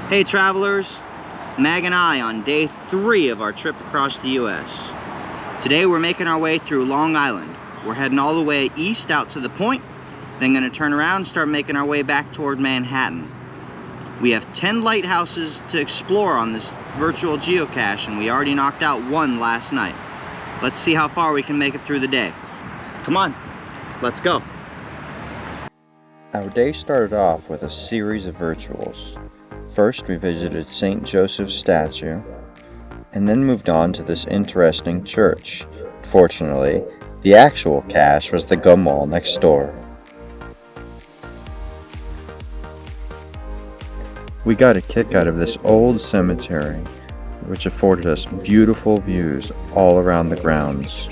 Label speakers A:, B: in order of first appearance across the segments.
A: Hey travelers, Mag and I on day 3 of our trip across the US. Today we're making our way through Long Island. We're heading all the way east out to the point, then gonna turn around and start making our way back toward Manhattan. We have 10 lighthouses to explore on this virtual geocache, and we already knocked out one last night. Let's see how far we can make it through the day. Come on, let's go.
B: Our day started off with a series of virtuals. First, we visited St. Joseph's statue, and then moved on to this interesting church. Fortunately, the actual cache was the gum wall next door. We got a kick out of this old cemetery, which afforded us beautiful views all around the grounds.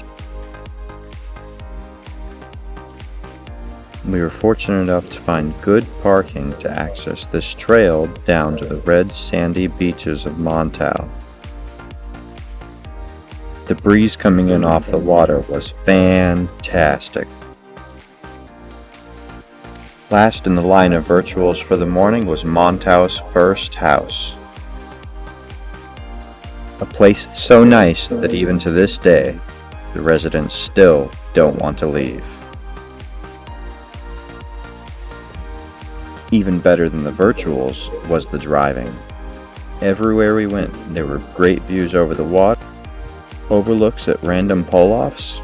B: We were fortunate enough to find good parking to access this trail down to the red sandy beaches of Montauk. The breeze coming in off the water was fantastic. Last in the line of virtuals for the morning was Montauk's first house. A place so nice that even to this day, the residents still don't want to leave. Even better than the virtuals was the driving. Everywhere we went, there were great views over the water, overlooks at random pull-offs,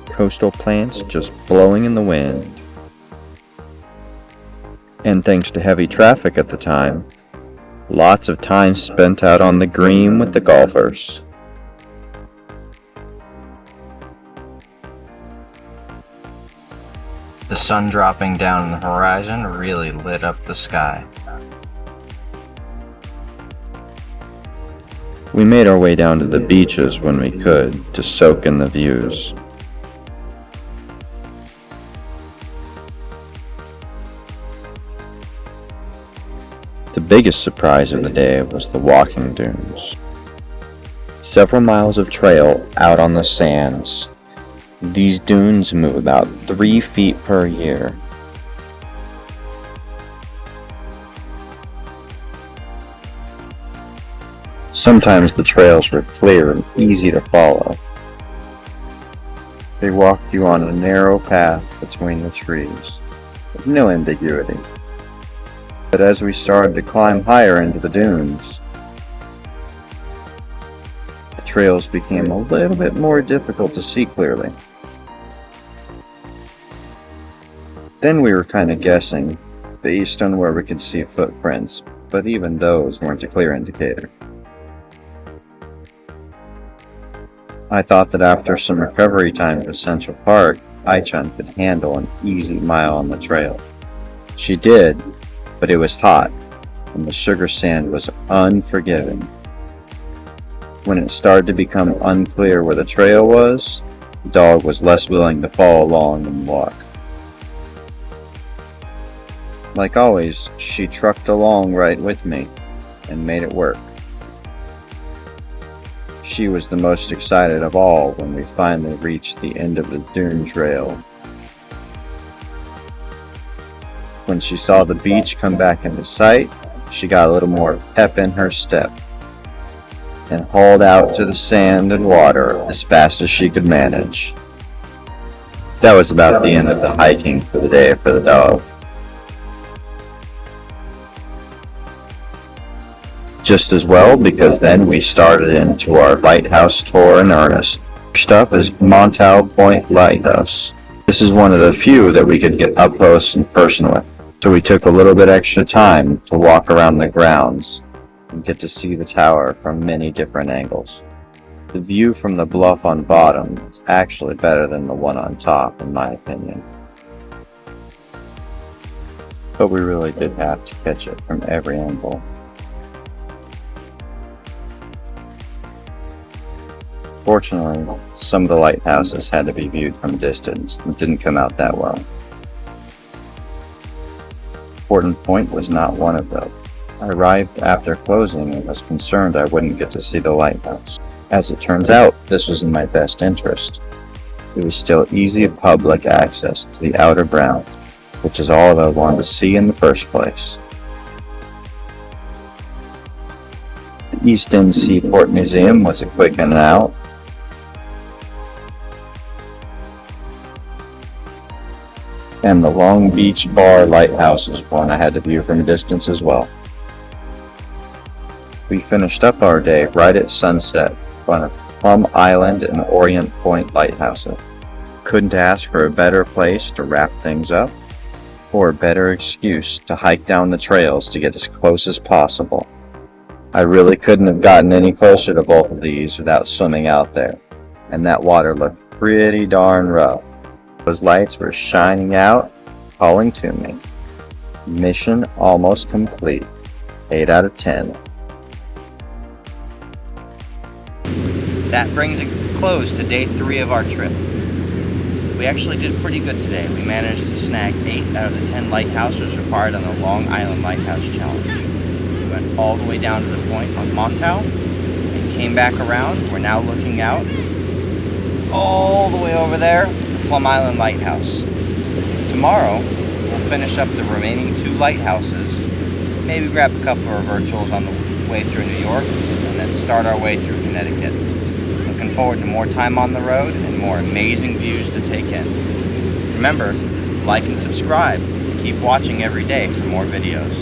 B: coastal plants just blowing in the wind. And thanks to heavy traffic at the time, lots of time spent out on the green with the golfers.
A: The sun dropping down on the horizon really lit up the sky.
B: We made our way down to the beaches when we could to soak in the views. The biggest surprise of the day was the walking dunes. Several miles of trail out on the sands. These dunes move about 3 feet per year. Sometimes the trails were clear and easy to follow. They walked you on a narrow path between the trees, with no ambiguity. But as we started to climb higher into the dunes, the trails became a little bit more difficult to see clearly. Then we were kind of guessing, based on where we could see footprints, but even those weren't a clear indicator. I thought that after some recovery time to Central Park, Ai-chan could handle an easy mile on the trail. She did, but it was hot, and the sugar sand was unforgiving. When it started to become unclear where the trail was, the dog was less willing to follow along and walk. Like always, she trucked along right with me and made it work. She was the most excited of all when we finally reached the end of the dune trail. When she saw the beach come back into sight, she got a little more pep in her step and hauled out to the sand and water as fast as she could manage. That was about the end of the hiking for the day for the dog. Just as well, because then we started into our lighthouse tour in earnest. First up is Montauk Point Lighthouse. This is one of the few that we could get up close and personal with, so we took a little bit extra time to walk around the grounds and get to see the tower from many different angles. The view from the bluff on bottom is actually better than the one on top, in my opinion. But we really did have to catch it from every angle. Fortunately, some of the lighthouses had to be viewed from a distance and didn't come out that well. Horton Point was not one of those. I arrived after closing and was concerned I wouldn't get to see the lighthouse. As it turns out, this was in my best interest. It was still easy public access to the outer ground, which is all that I wanted to see in the first place. The East End Seaport Museum was a quick in and out. And the Long Beach Bar Lighthouse is one I had to view from a distance as well. We finished up our day right at sunset on Plum Island and Orient Point lighthouses. Couldn't ask for a better place to wrap things up, or a better excuse to hike down the trails to get as close as possible. I really couldn't have gotten any closer to both of these without swimming out there, and that water looked pretty darn rough. Those lights were shining out, calling to me. Mission almost complete. 8 out of 10.
A: That brings a close to day 3 of our trip. We actually did pretty good today. We managed to snag 8 out of the 10 lighthouses required on the Long Island Lighthouse Challenge. We went all the way down to the point on Montauk and came back around. We're now looking out all the way over there, the Plum Island Lighthouse. Tomorrow, we'll finish up the remaining 2 lighthouses, maybe grab a couple of virtuals on the way through New York, and then start our way through Connecticut. Looking forward to more time on the road and more amazing views to take in. Remember, like and subscribe. Keep watching every day for more videos.